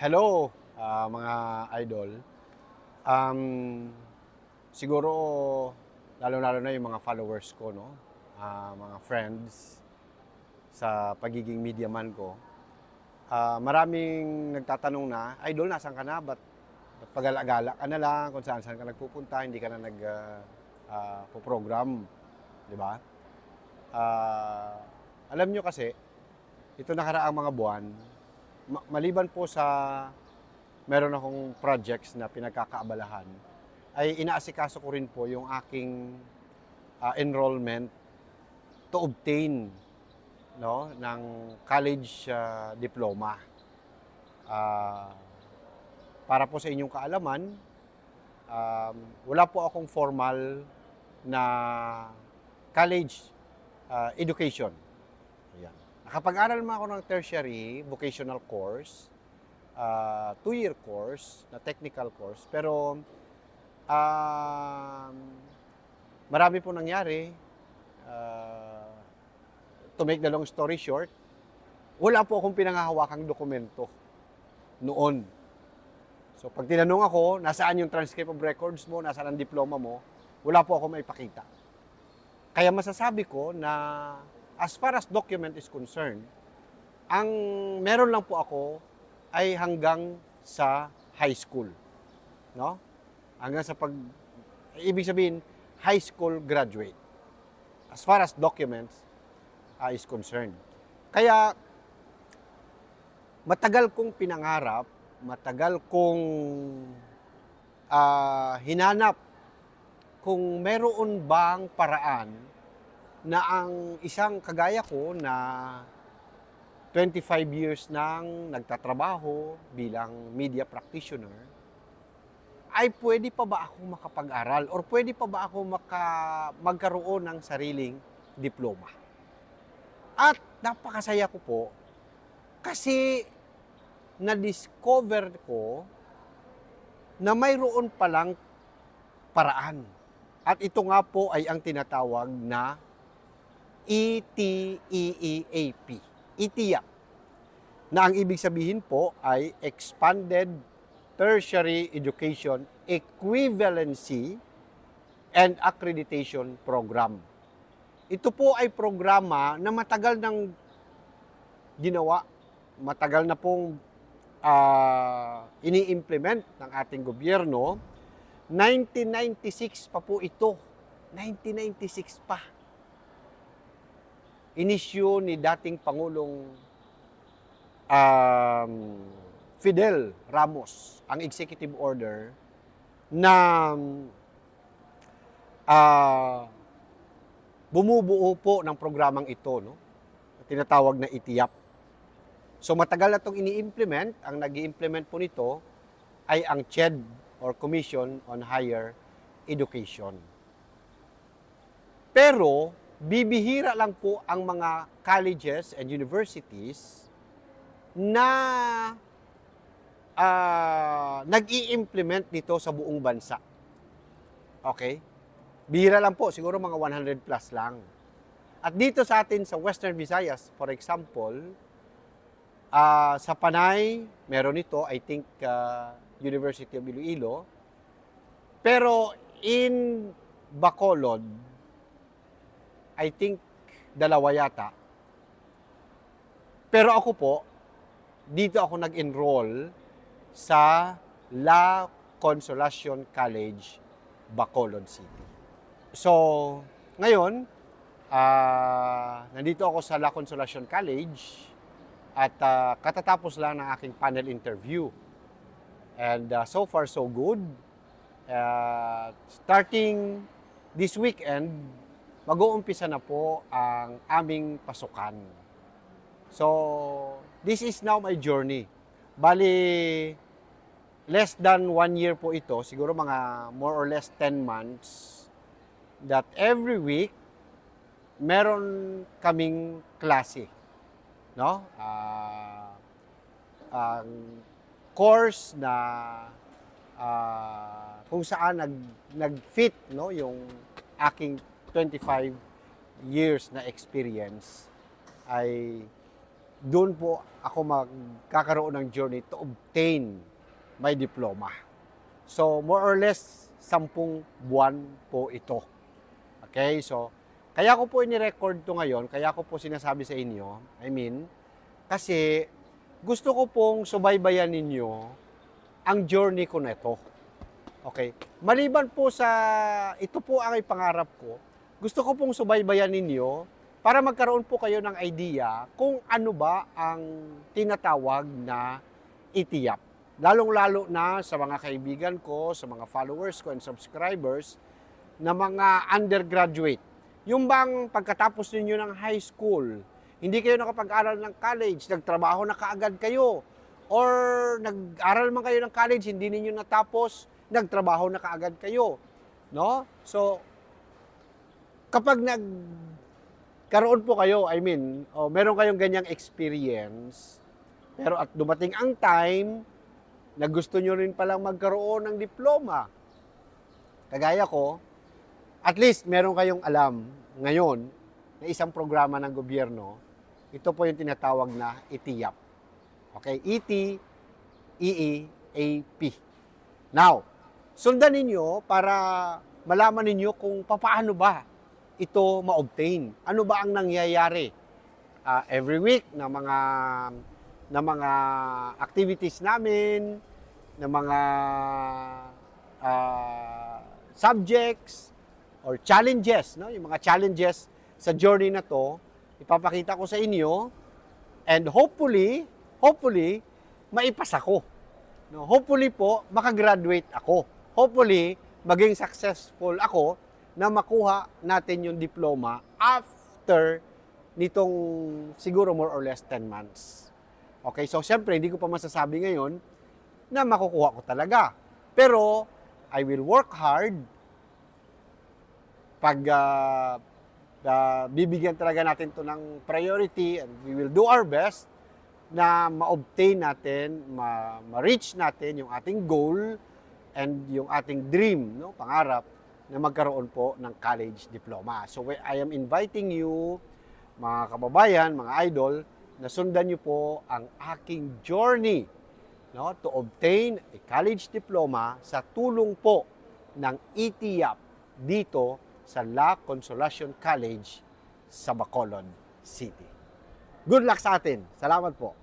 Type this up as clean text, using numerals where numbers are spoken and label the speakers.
Speaker 1: Hello, mga idol. Um, Siguro, lalo-lalo na yung mga followers ko, no? Mga friends sa pagiging media man ko. Maraming nagtatanong na, Idol, nasan ka na? Ba't pagala-gala ka na lang? Kung saan-saan ka nagpupunta, hindi ka na nag-program, di ba? Ah, Alam nyo kasi, ito nakaraang mga buwan, maliban po sa meron akong projects na pinagkakaabalahan, ay inaasikaso ko rin po yung aking enrollment to obtain ng college diploma. Ah, para po sa inyong kaalaman, wala po akong formal na college education. Ayan. Nakapag-aral naman ako ng tertiary vocational course, 2-year course, na technical course. Pero um, marami po nangyari. To make the long story short, wala po akong pinangahawakang dokumento noon. So pag tinanong ako, nasaan yung transcript of records mo, nasaan ang diploma mo, wala po ako maipakita. Kaya masasabi ko na as far as document is concerned, ang meron lang po ako ay hanggang sa high school. No? Hanggang sa ibig sabihin, high school graduate. As far as documents is concerned. Kaya, matagal kong pinangarap, matagal kong hinanap kung meron bang paraan na ang isang kagaya ko na 25 years nang nagtatrabaho bilang media practitioner, ay pwede pa ba ako makapag-aral or pwede pa ba ako magkaroon ng sariling diploma? At napakasaya ko po kasi na-discover ko na mayroon palang paraan. At ito nga po ay ang tinatawag na ETEEAP. ETEAP. Na ang ibig sabihin po ay Expanded Tertiary Education Equivalency and Accreditation Program. Ito po ay programa na matagal nang ginawa, matagal na pong ini-implement ng ating gobyerno. 1996 pa po ito. 1996 pa. Inisyu ni dating Pangulong Fidel Ramos ang executive order na bumubuo po ng programang ito, no? Tinatawag na ETIAP. So matagal na itong ini-implement. Ang nag-i-implement po nito ay ang CHED or Commission on Higher Education. Pero bibihira lang po ang mga colleges and universities na nag-i-implement nito sa buong bansa. Okay? Bihira lang po, siguro mga 100 plus lang. At dito sa atin sa Western Visayas, for example, sa Panay, meron ito, I think University of Iloilo. Pero in Bacolod, I think dalawa yata. Pero ako po, dito ako nag-enroll sa La Consolacion College, Bacolod City. So, ngayon, nandito ako sa La Consolacion College at katatapos lang ng aking panel interview. And so far, so good. Starting this weekend, mag-uumpisa na po ang aming pasukan. So, this is now my journey. Bali, less than 1 year po ito, siguro mga more or less 10 months, that every week, meron kaming klase. No? Course na kung saan nag-fit, no, yung aking 25 years na experience ay doon po ako magkakaroon ng journey to obtain my diploma. So, more or less, 10 buwan po ito. Okay, so, kaya ko po ini-record to ngayon, kaya ko po sinasabi sa inyo, kasi gusto ko pong subaybayan ninyo ang journey ko na ito. Okay, maliban po sa, ito po ang pangarap ko, gusto ko pong subaybayan ninyo para magkaroon po kayo ng idea kung ano ba ang tinatawag na ETIAP. Lalong-lalo na sa mga kaibigan ko, sa mga followers ko and subscribers na mga undergraduate. Yung bang pagkatapos ninyo ng high school, hindi kayo nakapag-aral ng college, nagtrabaho na kaagad kayo, or nag-aral man kayo ng college, hindi ninyo natapos, nagtrabaho na kaagad kayo. No? So, kapag nagkaroon po kayo, meron kayong ganyang experience, pero at dumating ang time na gusto nyo rin palang magkaroon ng diploma, kagaya ko, at least meron kayong alam ngayon na isang programa ng gobyerno, ito po yung tinatawag na ETIAP. Okay, ETEEAP. Now, sundan ninyo para malaman ninyo kung paano ba ito ma-obtain. Ano ba ang nangyayari every week na mga activities namin, na mga subjects or challenges, no? Yung mga challenges sa journey na to, ipapakita ko sa inyo, and hopefully maipasa ko. No? Hopefully po makagraduate ako. Hopefully maging successful ako na makuha natin yung diploma after nitong siguro more or less 10 months. Okay, so siyempre hindi ko pa masasabi ngayon na makukuha ko talaga. Pero I will work hard pag bibigyan talaga natin to ng priority, and we will do our best na ma-obtain natin, ma-reach natin yung ating goal and yung ating dream, no, pangarap na magkaroon po ng college diploma. So I am inviting you, mga kababayan, mga idol, na sundan niyo po ang aking journey, no, to obtain a college diploma sa tulong po ng ETIAP dito sa La Consolacion College sa Bacolod City. Good luck sa atin. Salamat po.